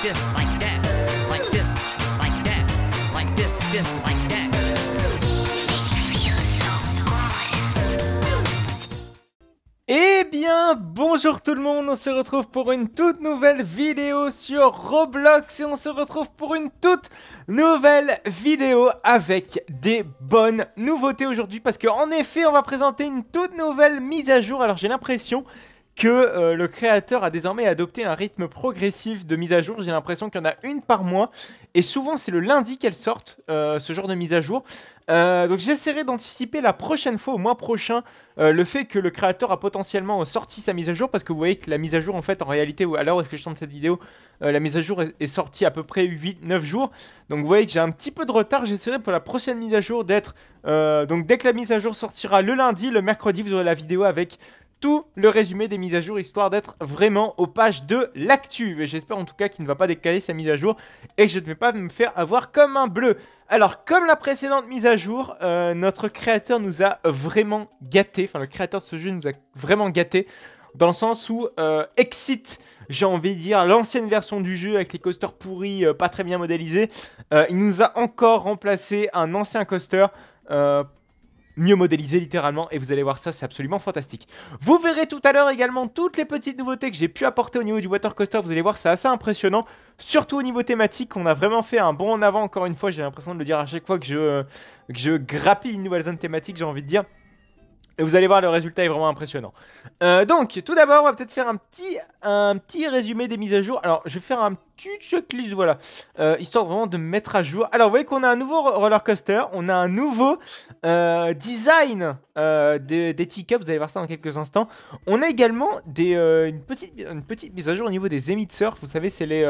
this, like that, like this, like that, like this, like that. Eh bien, bonjour tout le monde, on se retrouve pour une toute nouvelle vidéo sur Roblox et on se retrouve pour une toute nouvelle vidéo avec des bonnes nouveautés aujourd'hui parce qu'en effet, on va présenter une toute nouvelle mise à jour. Alors j'ai l'impression que le créateur a désormais adopté un rythme progressif de mise à jour. J'ai l'impression qu'il y en a une par mois et souvent c'est le lundi qu'elles sortent, ce genre de mise à jour. Donc j'essaierai d'anticiper la prochaine fois, au mois prochain, le fait que le créateur a potentiellement sorti sa mise à jour, parce que vous voyez que la mise à jour, en fait, en réalité, à l'heure où est-ce que je tourne cette vidéo, la mise à jour est sortie à peu près 8-9 jours. Donc vous voyez que j'ai un petit peu de retard. J'essaierai pour la prochaine mise à jour d'être... donc dès que la mise à jour sortira le lundi, le mercredi, vous aurez la vidéo avec tout le résumé des mises à jour, histoire d'être vraiment aux pages de l'actu. J'espère en tout cas qu'il ne va pas décaler sa mise à jour et que je ne vais pas me faire avoir comme un bleu. Alors, comme la précédente mise à jour, notre créateur nous a vraiment gâté. Enfin, le créateur de ce jeu nous a vraiment gâté. Dans le sens où Exit, j'ai envie de dire, l'ancienne version du jeu avec les coasters pourris, pas très bien modélisés, il nous a encore remplacé un ancien coaster mieux modélisé littéralement, et vous allez voir ça, c'est absolument fantastique. Vous verrez tout à l'heure également toutes les petites nouveautés que j'ai pu apporter au niveau du water coaster. Vous allez voir, c'est assez impressionnant, surtout au niveau thématique. On a vraiment fait un bond en avant, encore une fois, j'ai l'impression de le dire à chaque fois que je grappille une nouvelle zone thématique, j'ai envie de dire. Et vous allez voir, le résultat est vraiment impressionnant. Donc, tout d'abord, on va peut-être faire un petit résumé des mises à jour. Alors, je vais faire un petit checklist, voilà. Histoire vraiment de me mettre à jour. Alors, vous voyez qu'on a un nouveau roller coaster. On a un nouveau design des teacups. Vous allez voir ça dans quelques instants. On a également une petite mise à jour au niveau des émetteurs. Vous savez, c'est les,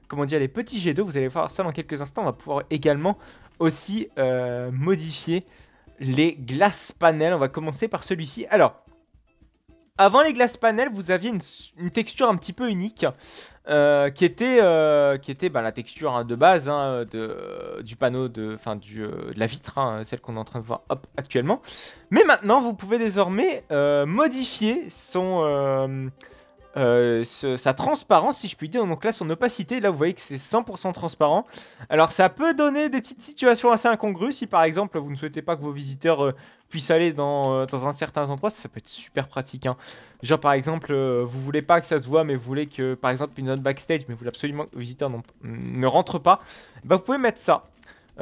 comment dire, les petits jets d'eau. Vous allez voir ça dans quelques instants. On va pouvoir également aussi modifier les glass panels. On va commencer par celui-ci. Alors, avant les glass panels, vous aviez une texture un petit peu unique qui était la texture de base du panneau, de la vitre, celle qu'on est en train de voir actuellement. Mais maintenant, vous pouvez désormais modifier sa transparence, si je puis dire. Donc là, son opacité, là vous voyez que c'est 100% transparent. Alors ça peut donner des petites situations assez incongrues. Si par exemple vous ne souhaitez pas que vos visiteurs puissent aller dans un certain endroit, ça peut être super pratique, hein. Genre par exemple, vous voulez pas que ça se voit, mais vous voulez que par exemple une zone backstage, mais vous voulez absolument que vos visiteurs ne rentrent pas, bah, vous pouvez mettre ça.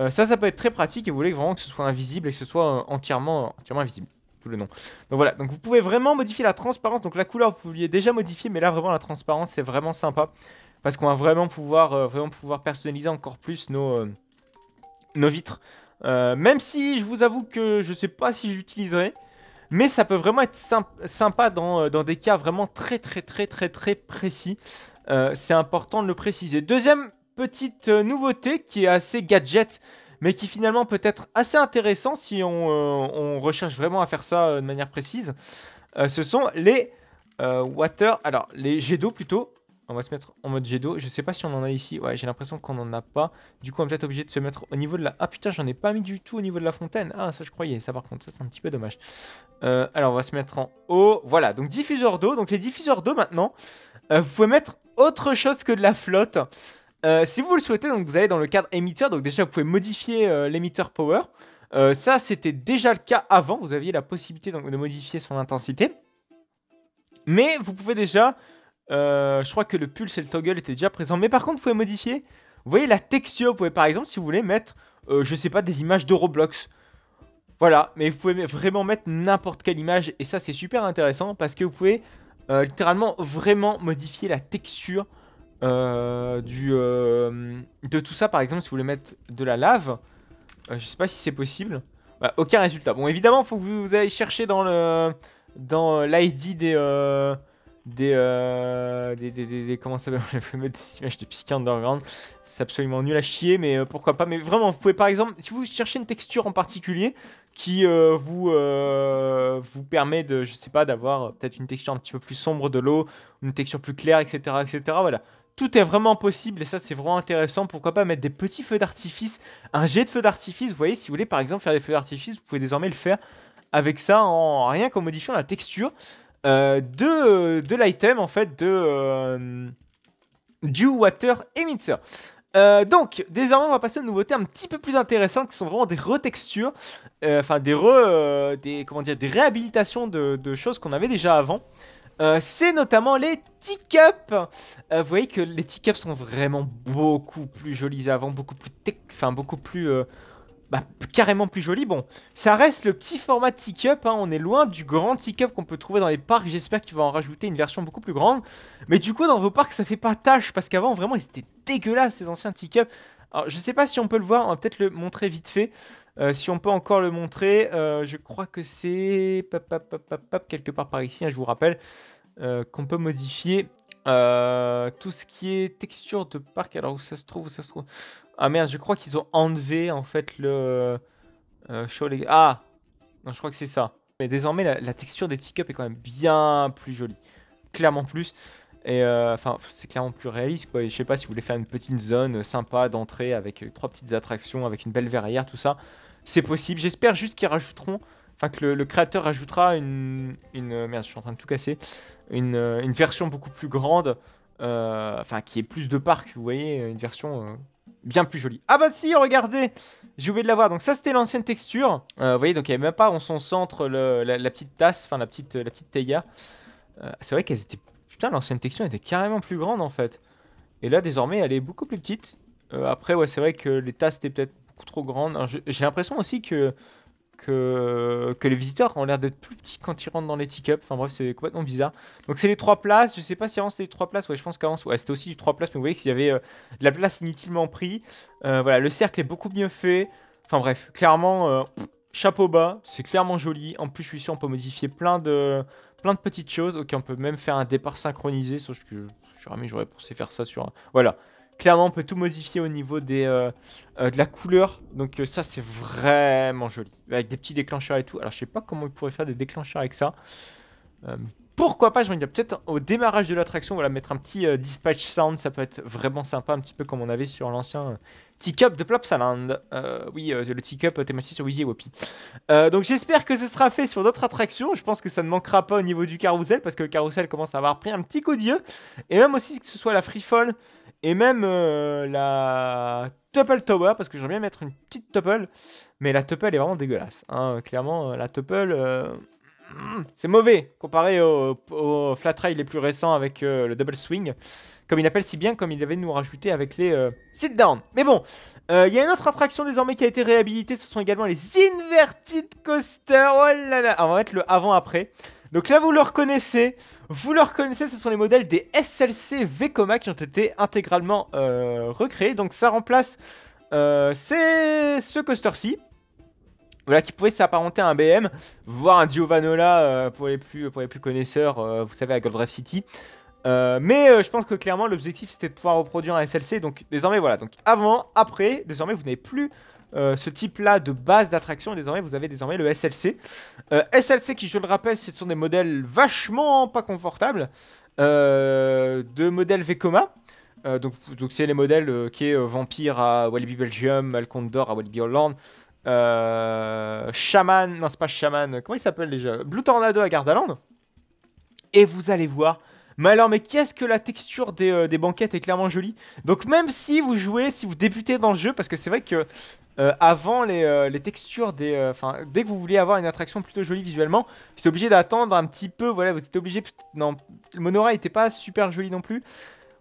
Ça peut être très pratique, et vous voulez vraiment que ce soit invisible et que ce soit entièrement invisible. Le nom. Donc voilà, donc vous pouvez vraiment modifier la transparence. Donc la couleur vous pouviez déjà modifier, mais là vraiment la transparence c'est vraiment sympa, parce qu'on va vraiment pouvoir personnaliser encore plus nos vitres. Même si je vous avoue que je sais pas si j'utiliserai, mais ça peut vraiment être sympa dans des cas vraiment très précis. C'est important de le préciser. Deuxième petite nouveauté qui est assez gadget, mais qui finalement peut être assez intéressant si on recherche vraiment à faire ça de manière précise. Ce sont les les jets d'eau plutôt. On va se mettre en mode jet d'eau. Je sais pas si on en a ici. Ouais, j'ai l'impression qu'on en a pas. Du coup, on est peut-être obligé de se mettre au niveau de la... Ah putain, j'en ai pas mis du tout au niveau de la fontaine. Ah, ça je croyais. Ça par contre, ça c'est un petit peu dommage. Alors, on va se mettre en haut. Voilà, donc diffuseur d'eau. Donc les diffuseurs d'eau maintenant, vous pouvez mettre autre chose que de la flotte. Si vous le souhaitez, donc vous allez dans le cadre émetteur. Donc déjà, vous pouvez modifier l'émetteur power. Ça, c'était déjà le cas avant. Vous aviez la possibilité donc, de modifier son intensité. Mais vous pouvez déjà... je crois que le pulse et le toggle étaient déjà présents. Mais par contre, vous pouvez modifier... Vous voyez la texture. Vous pouvez par exemple, si vous voulez, mettre... je sais pas, des images de Roblox. Voilà. Mais vous pouvez vraiment mettre n'importe quelle image. Et ça, c'est super intéressant. Parce que vous pouvez littéralement vraiment modifier la texture... de tout ça. Par exemple, si vous voulez mettre de la lave, je sais pas si c'est possible. Bah, aucun résultat. Bon, évidemment, il faut que vous allez chercher dans l'ID comment ça s'appelle, je vais mettre des images de Psyche Underground. C'est absolument nul à chier, mais pourquoi pas. Mais vraiment, vous pouvez par exemple, si vous cherchez une texture en particulier qui vous permet de, je sais pas, d'avoir peut-être une texture un petit peu plus sombre de l'eau, une texture plus claire, etc., etc. Voilà. Tout est vraiment possible et ça c'est vraiment intéressant. Pourquoi pas mettre des petits feux d'artifice, un jet de feux d'artifice. Vous voyez, si vous voulez par exemple faire des feux d'artifice, vous pouvez désormais le faire avec ça en rien qu'en modifiant la texture de l'item en fait, Dew Water Emitter. Donc, désormais, on va passer aux nouveautés un petit peu plus intéressantes qui sont vraiment des retextures, enfin des réhabilitations de choses qu'on avait déjà avant. C'est notamment les teacups. Vous voyez que les teacups sont vraiment beaucoup plus jolis avant, beaucoup plus carrément plus jolis. Bon, ça reste le petit format teacup, hein. On est loin du grand teacup qu'on peut trouver dans les parcs. J'espère qu'il va en rajouter une version beaucoup plus grande. Mais du coup, dans vos parcs, ça fait pas tâche parce qu'avant, vraiment, ils étaient dégueulasses ces anciens teacups. Alors, je sais pas si on peut le voir. On va peut-être le montrer vite fait. Si on peut encore le montrer, je crois que c'est quelque part par ici, hein, je vous rappelle, qu'on peut modifier tout ce qui est texture de parc. Alors où ça se trouve, Ah merde, je crois qu'ils ont enlevé en fait le show les... Ah non, je crois que c'est ça. Mais désormais, la texture des teacups est quand même bien plus jolie, clairement plus. Et enfin, c'est clairement plus réaliste, quoi. Et je sais pas si vous voulez faire une petite zone sympa d'entrée avec 3 petites attractions, avec une belle verrière, tout ça. C'est possible. J'espère juste qu'ils rajouteront, enfin que le créateur rajoutera merde, je suis en train de tout casser, une version beaucoup plus grande, enfin qui ait plus de parcs. Vous voyez, une version bien plus jolie. Ah bah si, regardez, j'ai oublié de la voir. Donc ça c'était l'ancienne texture. Vous voyez, donc il n'y avait même pas en son centre la petite tasse, enfin la petite théière. C'est vrai qu'elles étaient... Putain, l'ancienne texture était carrément plus grande en fait. Et là, désormais, elle est beaucoup plus petite. Après, ouais, c'est vrai que les tasses étaient peut-être beaucoup trop grandes. J'ai l'impression aussi que les visiteurs ont l'air d'être plus petits quand ils rentrent dans les teacups. Enfin bref, c'est complètement bizarre. Donc c'est les 3 places. Je sais pas si avant c'était les 3 places. Ouais, je pense qu'avant ouais, c'était aussi les 3 places. Mais vous voyez qu'il y avait de la place inutilement pris. Voilà, le cercle est beaucoup mieux fait. Enfin bref, clairement, chapeau bas. C'est clairement joli. En plus, je suis sûr on peut modifier plein de petites choses. Ok, on peut même faire un départ synchronisé. Sauf que j'aurais pensé faire ça sur... Voilà. Clairement, on peut tout modifier au niveau de la couleur. Donc ça, c'est vraiment joli. Avec des petits déclencheurs et tout. Alors, je sais pas comment on pourrait faire des déclencheurs avec ça. Pourquoi pas, j'ai envie de dire, peut-être au démarrage de l'attraction, voilà, mettre un petit dispatch sound. Ça peut être vraiment sympa, un petit peu comme on avait sur l'ancien teacup de Plopsaland. Oui, le teacup thématisé sur Wheezy et Whoopie. Donc j'espère que ce sera fait sur d'autres attractions. Je pense que ça ne manquera pas au niveau du carrousel, parce que le carrousel commence à avoir pris un petit coup d'yeux. Et même aussi que ce soit la Freefall et même la Topple Tower, parce que j'aimerais bien mettre une petite Topple. Mais la Topple est vraiment dégueulasse, hein. Clairement, la Topple... c'est mauvais comparé aux flat rail les plus récents avec le double swing, comme il appelle si bien, comme il avait nous rajouter avec les sit down. Mais bon, il y a une autre attraction désormais qui a été réhabilitée, ce sont également les inverted coasters. Oh là là, on va mettre le avant-après. Donc là vous le reconnaissez, ce sont les modèles des SLC Vekoma qui ont été intégralement recréés. Donc ça remplace c'est ce coaster-ci. Voilà, qui pouvait s'apparenter à un BM, voire un Giovanola pour les plus connaisseurs, vous savez, à Gold Drive City. Mais je pense que clairement l'objectif c'était de pouvoir reproduire un SLC. Donc désormais voilà, donc avant, après, désormais vous n'avez plus ce type là de base d'attraction. Désormais vous avez le SLC. SLC qui, je le rappelle, ce sont des modèles vachement pas confortables de modèles Vekoma. Donc c'est les modèles qui est Vampire à Walibi Belgium, Malconte d'Or à Walibi Holland. Shaman, non c'est pas Shaman, comment il s'appelle déjà, Blue Tornado à Gardaland. Et vous allez voir, mais alors mais qu'est-ce que la texture des banquettes est clairement jolie. Donc même si vous jouez, si vous débutez dans le jeu, parce que c'est vrai que avant les textures des... Enfin, dès que vous vouliez avoir une attraction plutôt jolie visuellement, vous êtes obligé d'attendre un petit peu, voilà, vous étiez obligé... Non, le monorail était pas super joli non plus.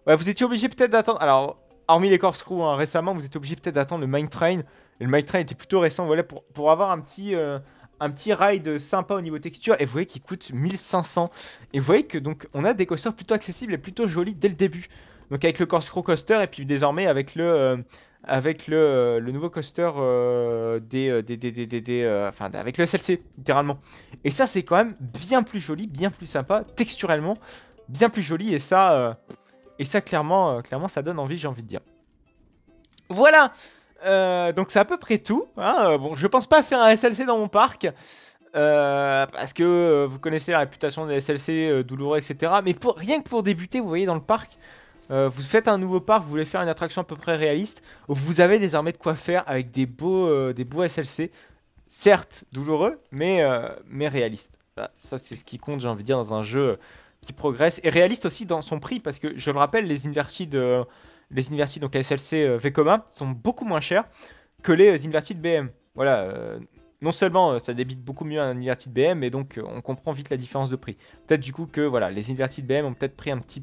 Ouais, vous étiez obligé peut-être d'attendre... Alors, hormis les corkscrews, hein, récemment, vous étiez obligé peut-être d'attendre le Mine Train. Et le Mine Train était plutôt récent, voilà, pour avoir un petit ride sympa au niveau texture. Et vous voyez qu'il coûte 1500. Et vous voyez que donc on a des coasters plutôt accessibles et plutôt jolis dès le début. Donc avec le Corkscrew Coaster et puis désormais avec le nouveau coaster enfin avec le SLC littéralement. Et ça c'est quand même bien plus joli, bien plus sympa texturellement, bien plus joli. Et ça clairement ça donne envie, j'ai envie de dire. Voilà. Donc c'est à peu près tout, hein. Bon, je pense pas faire un SLC dans mon parc parce que vous connaissez la réputation des SLC douloureux, etc. Mais rien que pour débuter, vous voyez, dans le parc, vous faites un nouveau parc, vous voulez faire une attraction à peu près réaliste, vous avez désormais de quoi faire avec des beaux SLC, certes douloureux, mais réalistes. Voilà, ça c'est ce qui compte, j'ai envie de dire, dans un jeu qui progresse, et réaliste aussi dans son prix, parce que je le rappelle, les inverted, donc les SLC Vekoma, sont beaucoup moins chers que les inverted BM. Voilà, non seulement ça débite beaucoup mieux un inverted BM, mais donc on comprend vite la différence de prix. Peut-être du coup que voilà, les inverted BM ont peut-être pris un petit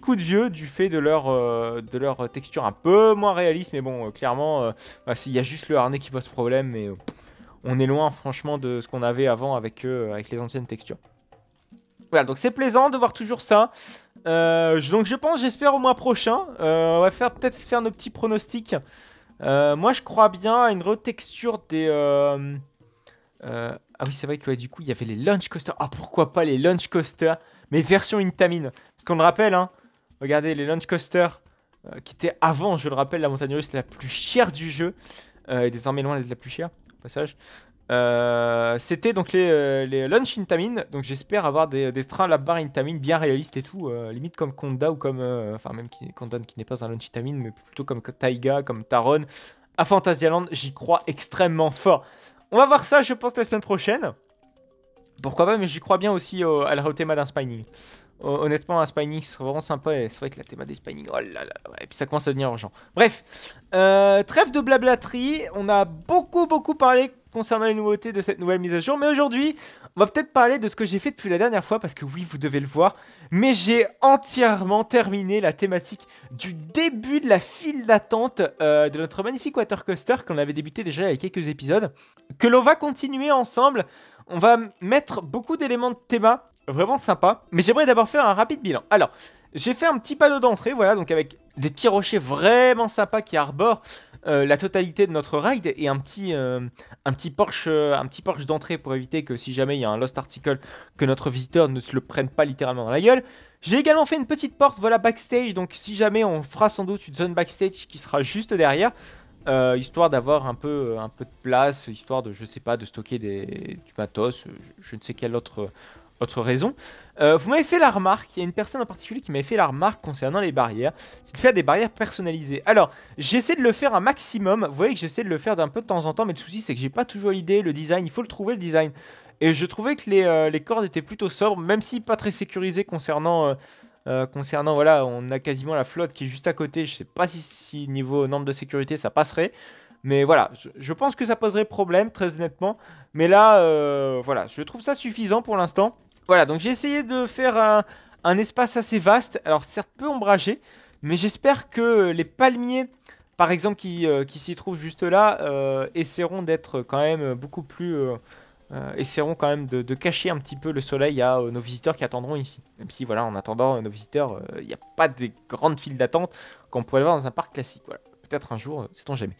coup de vieux du fait de leur texture un peu moins réaliste, mais bon, clairement, il y a juste le harnais qui pose problème, mais on est loin franchement de ce qu'on avait avant avec les anciennes textures. Voilà, donc c'est plaisant de voir toujours ça. Donc j'espère au mois prochain. On va peut-être faire nos petits pronostics. Moi je crois bien à une retexture des... Ah oui, c'est vrai que du coup il y avait les launch coasters. Ah, pourquoi pas les launch coasters, mais version Intamin. Parce qu'on le rappelle, hein, regardez les launch coasters qui étaient avant, je le rappelle, la montagne russe la plus chère du jeu. Et désormais loin d'être la plus chère, au passage. C'était donc les launch Intamin. Donc j'espère avoir des trains à la barre Intamin bien réalistes et tout. Limite comme Konda ou comme... Enfin même Konda qui n'est pas un launch Intamin, mais plutôt comme Taiga, comme Taron. À Phantasialand, j'y crois extrêmement fort. On va voir ça, je pense, la semaine prochaine. Pourquoi pas, mais j'y crois bien aussi à la théma d'un Spining. Honnêtement, un Spining, ce serait vraiment sympa. Et c'est vrai que la théma des Spining, oh là là, ouais, et puis ça commence à devenir urgent. Bref, trêve de blablaterie. On a beaucoup parlé concernant les nouveautés de cette nouvelle mise à jour. Mais aujourd'hui, on va peut-être parler de ce que j'ai fait depuis la dernière fois. Parce que oui, vous devez le voir. Mais j'ai entièrement terminé la thématique du début de la file d'attente de notre magnifique water coaster qu'on avait débuté déjà il y a quelques épisodes. Que l'on va continuer ensemble. On va mettre beaucoup d'éléments de théma. Vraiment sympa. Mais j'aimerais d'abord faire un rapide bilan. Alors, j'ai fait un petit panneau d'entrée, voilà, donc avec des petits rochers vraiment sympas qui arborent la totalité de notre ride et un petit porche d'entrée pour éviter que si jamais il y a un lost article, que notre visiteur ne se le prenne pas littéralement dans la gueule. J'ai également fait une petite porte, voilà, backstage, donc si jamais on fera sans doute une zone backstage qui sera juste derrière. Histoire d'avoir un peu de place, histoire de, je sais pas, de stocker du matos, je ne sais quelle autre raison. Vous m'avez fait la remarque, il y a une personne en particulier qui m'avait fait la remarque concernant les barrières, c'est de faire des barrières personnalisées. Alors, j'essaie de le faire un maximum, vous voyez que j'essaie de le faire d'un peu de temps en temps, mais le souci c'est que j'ai pas toujours l'idée, le design, il faut le trouver le design. Et je trouvais que les cordes étaient plutôt sobres, même si pas très sécurisées concernant voilà, on a quasiment la flotte qui est juste à côté. Je sais pas si niveau norme de sécurité ça passerait. Mais voilà, je pense que ça poserait problème, très honnêtement. Mais là, voilà, je trouve ça suffisant pour l'instant. Voilà, donc j'ai essayé de faire un espace assez vaste. Alors certes peu ombragé, mais j'espère que les palmiers, par exemple, qui s'y trouvent juste là, essaieront d'être quand même beaucoup plus... essaieront quand même de cacher un petit peu le soleil à nos visiteurs qui attendront ici. Même si, voilà, en attendant nos visiteurs, il n'y a pas des grandes files d'attente qu'on pourrait voir dans un parc classique. Voilà. Peut-être un jour, sait-on jamais.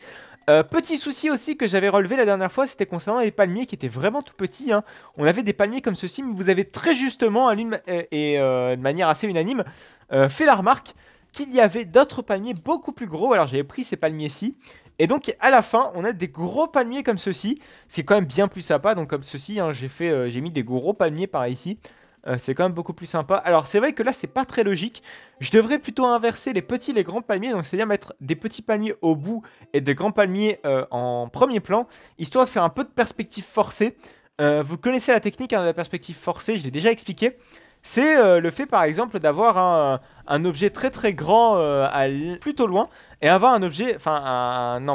Petit souci aussi que j'avais relevé la dernière fois, c'était concernant les palmiers qui étaient vraiment tout petits. Hein. On avait des palmiers comme ceci, mais vous avez très justement, de manière assez unanime, fait la remarque qu'il y avait d'autres palmiers beaucoup plus gros. Alors j'avais pris ces palmiers-ci. Et donc à la fin, on a des gros palmiers comme ceci, ce qui est quand même bien plus sympa. Donc comme ceci, hein, j'ai mis des gros palmiers par ici. C'est quand même beaucoup plus sympa. Alors c'est vrai que là c'est pas très logique. Je devrais plutôt inverser les petits et les grands palmiers. Donc c'est-à-dire mettre des petits palmiers au bout et des grands palmiers en premier plan, histoire de faire un peu de perspective forcée. Vous connaissez la technique hein, de la perspective forcée, je l'ai déjà expliqué. C'est le fait par exemple d'avoir un objet très grand plutôt loin et avoir un objet,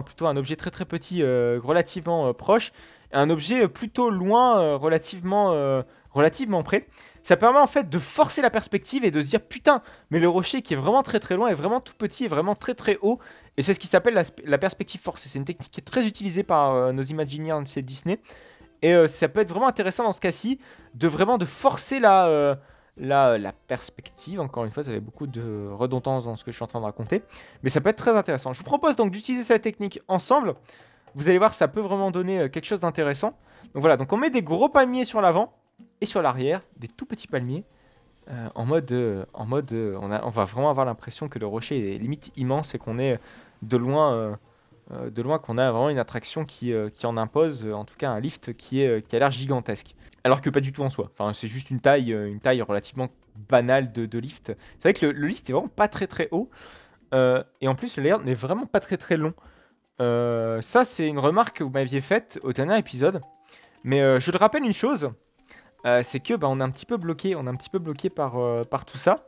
plutôt un objet très petit relativement proche et un objet plutôt loin relativement près. Ça permet en fait de forcer la perspective et de se dire putain, mais le rocher qui est vraiment très loin est vraiment tout petit et vraiment très haut. Et c'est ce qui s'appelle la perspective forcée. C'est une technique qui est très utilisée par nos Imagineers chez Disney. Et ça peut être vraiment intéressant dans ce cas-ci de forcer la perspective. Encore une fois, ça avait beaucoup de redondance dans ce que je suis en train de raconter. Mais ça peut être très intéressant. Je vous propose donc d'utiliser cette technique ensemble. Vous allez voir, ça peut vraiment donner quelque chose d'intéressant. Donc voilà, donc on met des gros palmiers sur l'avant. Et sur l'arrière, des tout petits palmiers, on va vraiment avoir l'impression que le rocher est limite immense et qu'on est de loin qu'on a vraiment une attraction qui en impose, en tout cas un lift qui a l'air gigantesque. Alors que pas du tout en soi, enfin, c'est juste une taille relativement banale de lift. C'est vrai que le lift est vraiment pas très haut, et en plus le layout n'est vraiment pas très long. Ça c'est une remarque que vous m'aviez faite au dernier épisode, mais je te rappelle une chose. c'est que bah, on est un petit peu bloqué, par tout ça.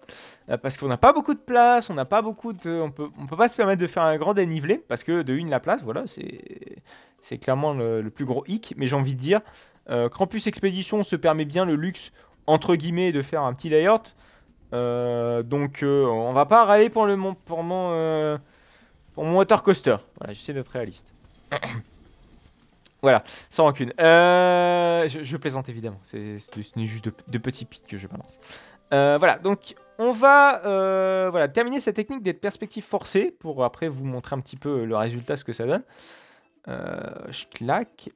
Parce qu'on n'a pas beaucoup de place, on n'a pas beaucoup de... On peut pas se permettre de faire un grand dénivelé, parce que de une, la place, voilà, c'est clairement le plus gros hic. Mais j'ai envie de dire, Campus Expédition se permet bien le luxe, entre guillemets, de faire un petit layout. Donc on va pas râler pour mon water coaster. Voilà, j'essaie d'être réaliste. Voilà, sans rancune. Je plaisante évidemment. Ce n'est juste de petits pics que je balance. Voilà, donc on va voilà, terminer cette technique des perspectives forcées pour après vous montrer un petit peu le résultat, ce que ça donne. Je claque.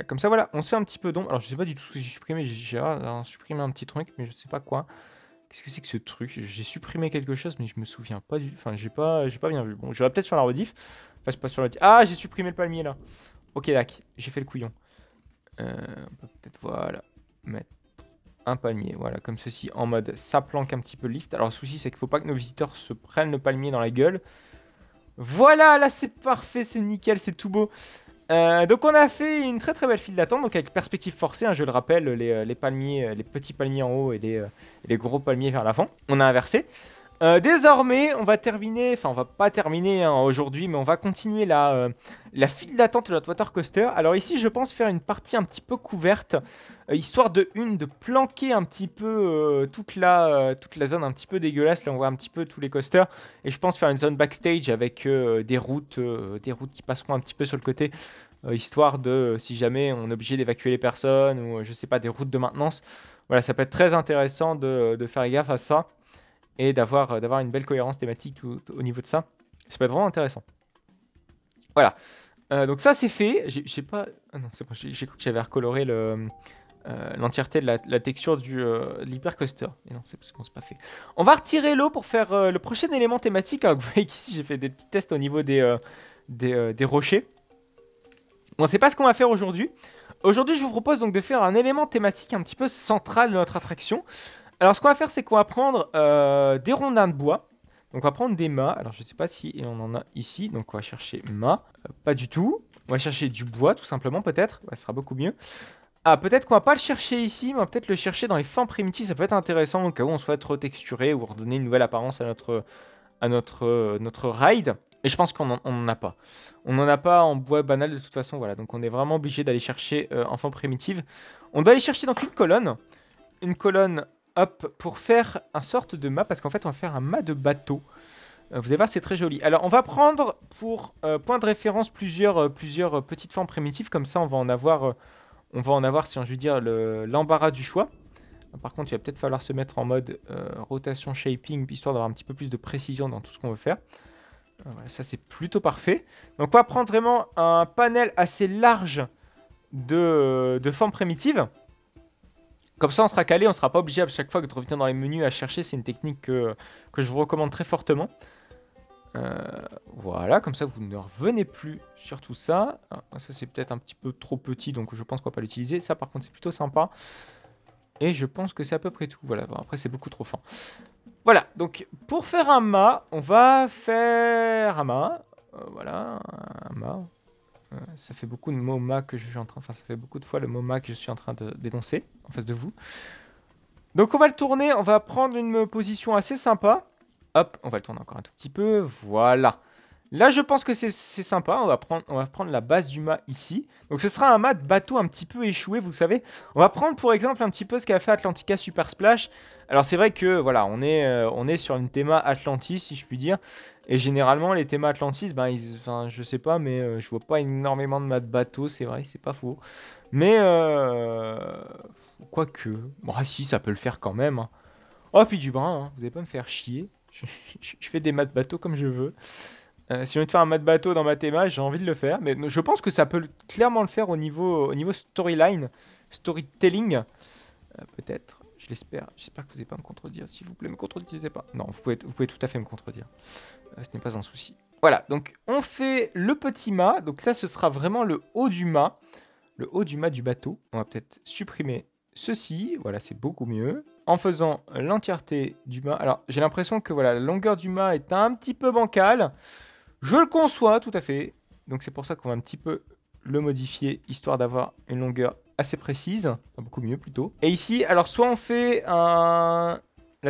Comme ça, voilà, on se fait un petit peu d'ombre. Alors, je sais pas du tout ce que j'ai supprimé. J'ai supprimé un petit truc, mais je sais pas quoi. Qu'est-ce que c'est que ce truc? J'ai supprimé quelque chose, mais je me souviens pas du... Enfin, j'ai pas bien vu. Bon, j'irai peut-être sur la rediff. Enfin, c'est pas sur la... Ah, j'ai supprimé le palmier, là. Ok, d'accord. J'ai fait le couillon. On peut peut-être, voilà, mettre un palmier. Voilà, comme ceci, en mode ça planque un petit peu le lift. Alors, le souci, c'est qu'il faut pas que nos visiteurs se prennent le palmier dans la gueule. Voilà, là, c'est parfait, c'est nickel, c'est tout beau. Donc on a fait une très belle file d'attente, donc avec perspective forcée, hein, je le rappelle, les palmiers, les petits palmiers en haut et les gros palmiers vers l'avant. On a inversé. Désormais, on va terminer, enfin on va pas terminer hein, aujourd'hui, mais on va continuer la file d'attente de notre water coaster. Alors ici, je pense faire une partie un petit peu couverte, histoire de planquer un petit peu toute la zone un petit peu dégueulasse. Là, on voit un petit peu tous les coasters, et je pense faire une zone backstage avec des routes qui passeront un petit peu sur le côté, histoire de, si jamais on est obligé d'évacuer les personnes ou je sais pas, des routes de maintenance. Voilà, ça peut être très intéressant de faire gaffe à ça. Et d'avoir une belle cohérence thématique au niveau de ça. Ça peut être vraiment intéressant. Voilà. Donc ça, c'est fait. J'ai pas... Ah non, c'est bon. J'ai cru que j'avais recoloré l'entièreté de la texture de l'hypercoaster. Et non, c'est bon, c'est pas fait. On va retirer l'eau pour faire le prochain élément thématique. Alors que vous voyez qu'ici, j'ai fait des petits tests au niveau des rochers. Bon, c'est pas ce qu'on va faire aujourd'hui. Aujourd'hui, je vous propose donc de faire un élément thématique un petit peu central de notre attraction. Alors, ce qu'on va faire, c'est qu'on va prendre des rondins de bois. Donc, on va prendre des mâts. Alors, je ne sais pas si on en a ici. Donc, on va chercher mâts. Pas du tout. On va chercher du bois, tout simplement, peut-être. Ouais, ça sera beaucoup mieux. Ah, peut-être qu'on va pas le chercher ici, mais on va peut-être le chercher dans les formes primitives. Ça peut être intéressant au cas où on souhaite retexturer ou redonner une nouvelle apparence à notre ride. Et je pense qu'on n'en a pas. On n'en a pas en bois banal de toute façon. Voilà. Donc, on est vraiment obligé d'aller chercher en forme primitive. On doit aller chercher donc une colonne. Une colonne... Hop, pour faire un sorte de mât, parce qu'en fait on va faire un mât de bateau. Vous allez voir, c'est très joli. Alors on va prendre pour point de référence plusieurs petites formes primitives, comme ça on va en avoir, si on veut dire, l'embarras du choix. Par contre il va peut-être falloir se mettre en mode rotation shaping, histoire d'avoir un petit peu plus de précision dans tout ce qu'on veut faire. Voilà, ça c'est plutôt parfait. Donc on va prendre vraiment un panel assez large de formes primitives. Comme ça, on sera calé, on ne sera pas obligé à chaque fois de revenir dans les menus à chercher. C'est une technique que je vous recommande très fortement. Voilà, comme ça, vous ne revenez plus sur tout ça. Ça, c'est peut-être un petit peu trop petit, donc je pense qu'on va pas l'utiliser. Ça, par contre, c'est plutôt sympa. Et je pense que c'est à peu près tout. Voilà, bon, après, c'est beaucoup trop fin. Voilà, donc pour faire un mât, on va faire un mât. Voilà, un mât. Ça fait beaucoup de mots mât que je suis en train... Enfin, ça fait beaucoup de fois le mot mât que je suis en train de dénoncer en face de vous. Donc, on va le tourner. On va prendre une position assez sympa. Hop, on va le tourner encore un tout petit peu. Voilà. Là, je pense que c'est sympa. On va prendre la base du mât ici. Donc, ce sera un mât de bateau un petit peu échoué, vous savez. On va prendre, pour exemple, un petit peu ce qu'a fait Atlantica Super Splash. Alors, c'est vrai que, voilà, on est sur une théma Atlantis, si je puis dire. Et généralement, les thémas Atlantis, ben, enfin, je sais pas, mais je vois pas énormément de mâts de bateau, c'est vrai, c'est pas faux. Mais, quoique, bon, si, ça peut le faire quand même. Hein. Oh, puis du brin, hein, vous allez pas me faire chier. Je fais des mâts de bateau comme je veux. Si j'ai envie de faire un mât de bateau dans ma théma, j'ai envie de le faire. Mais je pense que ça peut clairement le faire au niveau storyline, storytelling. Peut-être. Je l'espère. J'espère que vous n'allez pas me contredire. S'il vous plaît, me contredisez pas. Non, vous pouvez tout à fait me contredire. Ce n'est pas un souci. Voilà, donc on fait le petit mât. Donc ça, ce sera vraiment le haut du mât. Le haut du mât du bateau. On va peut-être supprimer ceci. Voilà, c'est beaucoup mieux. En faisant l'entièreté du mât. Alors, j'ai l'impression que voilà, la longueur du mât est un petit peu bancale. Je le conçois, tout à fait. Donc c'est pour ça qu'on va un petit peu le modifier, histoire d'avoir une longueur assez précise, enfin, beaucoup mieux plutôt. Et ici, alors soit on fait la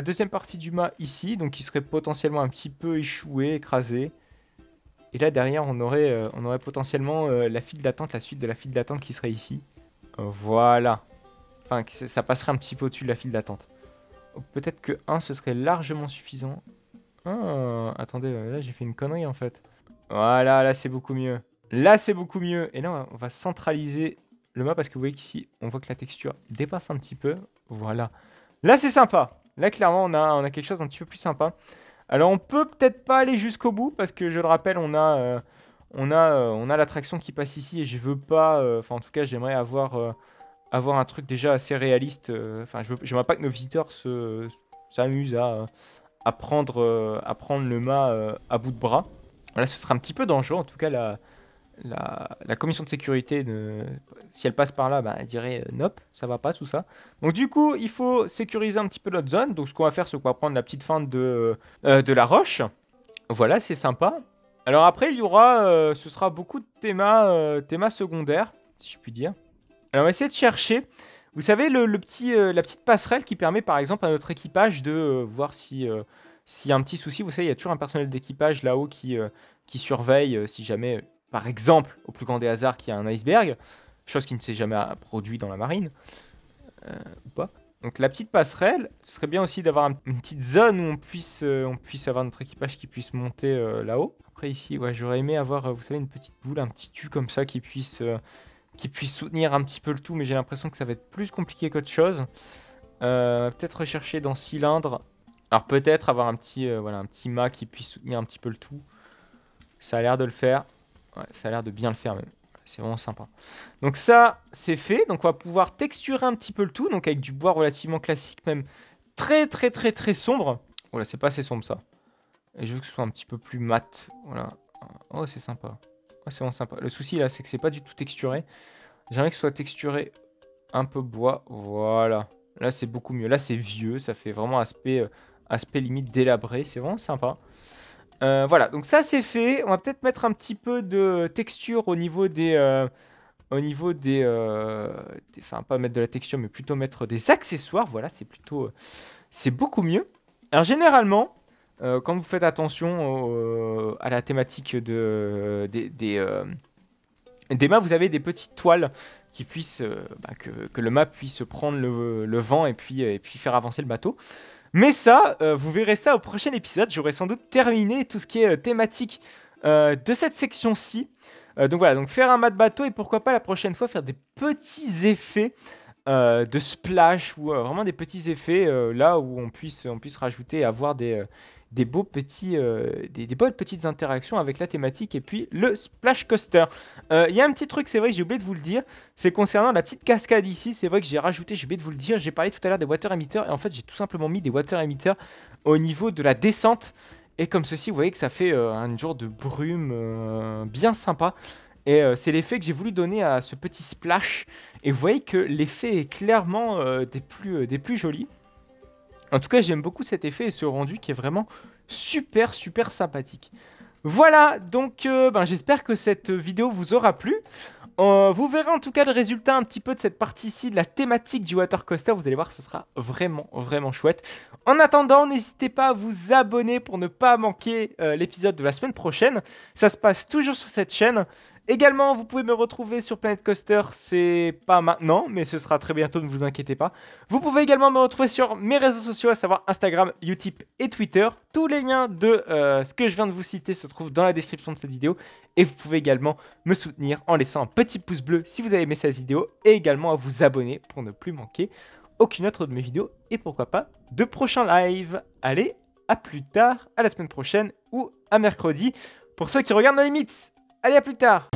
deuxième partie du mât ici, donc qui serait potentiellement un petit peu échoué, écrasé. Et là derrière, on aurait potentiellement la file d'attente, la suite de la file d'attente qui serait ici. Voilà. Enfin, ça passerait un petit peu au-dessus de la file d'attente. Peut-être que 1, ce serait largement suffisant. Ah, attendez, là j'ai fait une connerie en fait. Voilà, là c'est beaucoup mieux. Là c'est beaucoup mieux. Et là on va centraliser le mât parce que vous voyez qu'ici on voit que la texture dépasse un petit peu. Voilà. Là c'est sympa. Là clairement on a quelque chose d'un petit peu plus sympa. Alors on peut peut-être pas aller jusqu'au bout parce que je le rappelle on a l'attraction qui passe ici et je veux pas... Enfin en tout cas j'aimerais avoir un truc déjà assez réaliste. Enfin j'aimerais pas que nos visiteurs s'amusent à prendre le mât à bout de bras. Là, ce sera un petit peu dangereux. En tout cas, la commission de sécurité, si elle passe par là, bah, elle dirait nope, ça va pas tout ça. Donc du coup, il faut sécuriser un petit peu notre zone. Donc ce qu'on va faire, c'est qu'on va prendre la petite fente de la roche. Voilà, c'est sympa. Alors après, il y aura, ce sera beaucoup de thémas secondaires, si je puis dire. Alors on va essayer de chercher. Vous savez, la petite passerelle qui permet par exemple à notre équipage de voir s'il y a un petit souci. Vous savez, il y a toujours un personnel d'équipage là-haut qui surveille si jamais, par exemple, au plus grand des hasards, qu'il y a un iceberg. Chose qui ne s'est jamais produit dans la marine. Ou pas. Donc la petite passerelle, ce serait bien aussi d'avoir une petite zone où on puisse avoir notre équipage qui puisse monter là-haut. Après ici, ouais, j'aurais aimé avoir, vous savez, une petite boule, un petit cul comme ça qui puisse soutenir un petit peu le tout, mais j'ai l'impression que ça va être plus compliqué qu'autre chose. Peut-être rechercher dans cylindre. Alors peut-être avoir un petit mât qui puisse soutenir un petit peu le tout. Ça a l'air de le faire. Ouais, ça a l'air de bien le faire même. C'est vraiment sympa. Donc ça, c'est fait. Donc on va pouvoir texturer un petit peu le tout. Donc avec du bois relativement classique, même très très très très sombre. Voilà, c'est pas assez sombre ça. Et je veux que ce soit un petit peu plus mat. Voilà. Oh, c'est sympa. Oh, c'est vraiment sympa. Le souci là, c'est que c'est pas du tout texturé. J'aimerais que ce soit texturé un peu bois. Voilà. Là, c'est beaucoup mieux. Là, c'est vieux. Ça fait vraiment aspect limite délabré. C'est vraiment sympa. Voilà. Donc ça, c'est fait. On va peut-être mettre un petit peu de texture au niveau des... Enfin, pas mettre de la texture, mais plutôt mettre des accessoires. Voilà, c'est plutôt... c'est beaucoup mieux. Alors, généralement... quand vous faites attention à la thématique des mâts, vous avez des petites toiles qui puissent, que le mât puisse prendre le vent et puis faire avancer le bateau. Mais ça, vous verrez ça au prochain épisode. J'aurai sans doute terminé tout ce qui est thématique de cette section-ci. Donc voilà, donc faire un mât de bateau et pourquoi pas la prochaine fois faire des petits effets de splash ou vraiment des petits effets là où on puisse rajouter et avoir des beaux petits, des bonnes petites interactions avec la thématique et puis le splash coaster. Il y a un petit truc, c'est vrai que j'ai oublié de vous le dire, c'est concernant la petite cascade ici, c'est vrai que j'ai oublié de vous le dire, j'ai parlé tout à l'heure des water emitters et en fait j'ai tout simplement mis des water emitters au niveau de la descente et comme ceci vous voyez que ça fait un genre de brume bien sympa. Et c'est l'effet que j'ai voulu donner à ce petit splash. Et vous voyez que l'effet est clairement des plus jolis. En tout cas, j'aime beaucoup cet effet et ce rendu qui est vraiment super sympathique. Voilà, donc j'espère que cette vidéo vous aura plu. Vous verrez en tout cas le résultat un petit peu de cette partie-ci, de la thématique du water coaster. Vous allez voir, ce sera vraiment chouette. En attendant, n'hésitez pas à vous abonner pour ne pas manquer l'épisode de la semaine prochaine. Ça se passe toujours sur cette chaîne. Également, vous pouvez me retrouver sur Planet Coaster, c'est pas maintenant, mais ce sera très bientôt, ne vous inquiétez pas. Vous pouvez également me retrouver sur mes réseaux sociaux, à savoir Instagram, Utip et Twitter. Tous les liens de ce que je viens de vous citer se trouvent dans la description de cette vidéo. Et vous pouvez également me soutenir en laissant un petit pouce bleu si vous avez aimé cette vidéo. Et également à vous abonner pour ne plus manquer aucune autre de mes vidéos. Et pourquoi pas de prochains lives. Allez, à plus tard, à la semaine prochaine ou à mercredi. Pour ceux qui regardent No Limits, allez à plus tard.